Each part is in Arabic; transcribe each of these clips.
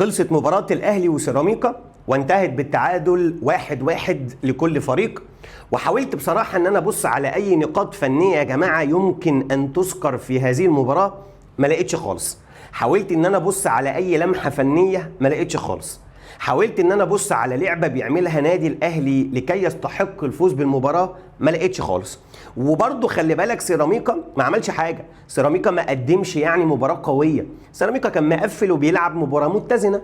خلصت مباراة الأهلي وسيراميكا وانتهت بالتعادل 1-1 لكل فريق. وحاولت بصراحة ان انا ابص على اي نقاط فنية يا جماعة يمكن ان تذكر في هذه المباراة، ما لقيتش خالص. حاولت ان انا ابص على اي لمحة فنية، ما لقيتش خالص. حاولت ان انا ابص على لعبة بيعملها نادي الاهلي لكي يستحق الفوز بالمباراة، ما لقيتش خالص. وبرضه خلي بالك سيراميكا ما عملش حاجة، سيراميكا ما قدمش يعني مباراة قوية، سيراميكا كان مقفل وبيلعب مباراة متزنة.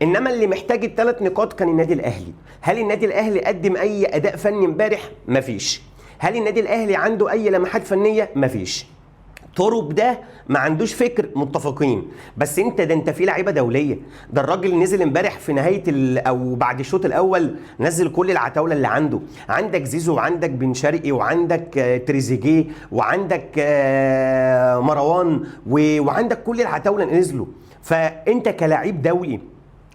انما اللي محتاج الثلاث نقاط كان النادي الاهلي. هل النادي الاهلي قدم اي اداء فني امبارح؟ مفيش. هل النادي الاهلي عنده اي لمحات فنية؟ مفيش. تورب ده ما عندوش فكر، متفقين. بس انت في لعيبه دوليه. ده الراجل نزل امبارح في نهايه او بعد الشوط الاول نزل كل العتاوله اللي عنده. عندك زيزو وعندك بن شرقي وعندك تريزيجيه وعندك مروان وعندك كل العتاوله نزلوا. فانت كلاعب دولي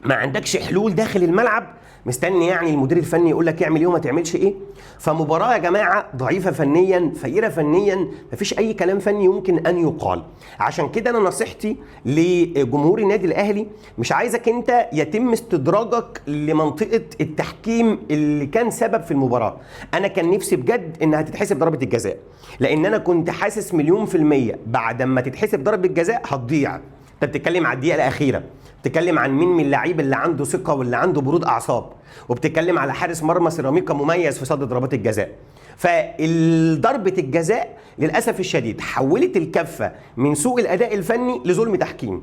ما عندكش حلول داخل الملعب، مستني يعني المدير الفني يقول لك اعمل ايه وما تعملش ايه. فمباراه يا جماعه ضعيفه فنيا، فقيره فنيا، مفيش اي كلام فني يمكن ان يقال. عشان كده انا نصيحتي لجمهور النادي الاهلي، مش عايزك انت يتم استدراجك لمنطقه التحكيم اللي كان سبب في المباراه. انا كان نفسي بجد انها تتحسب ضربه الجزاء، لان انا كنت حاسس 100% بعد ما تتحسب ضربه الجزاء هتضيع. انت بتتكلم على الدقيقه الاخيره، بتتكلم عن مين من اللعيب اللي عنده ثقه واللي عنده برود اعصاب، وبتتكلم على حارس مرمى سيراميكا مميز في صد ضربات الجزاء. فضربه الجزاء للاسف الشديد حولت الكفه من سوء الاداء الفني لظلم تحكيم،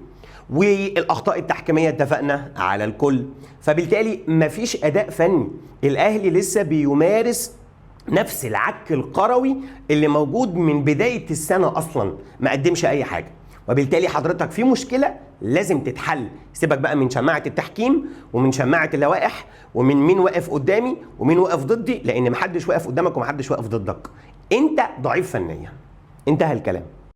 والاخطاء التحكيميه اتفقنا على الكل. فبالتالي مفيش اداء فني، الاهلي لسه بيمارس نفس العك القروي اللي موجود من بدايه السنه، اصلا ما قدمش اي حاجه. وبالتالي حضرتك في مشكله لازم تتحل. سيبك بقى من شماعه التحكيم ومن شماعه اللوائح ومن مين واقف قدامي ومين واقف ضدي، لان محدش واقف قدامك ومحدش واقف ضدك. انت ضعيف فنيا، انتهى الكلام.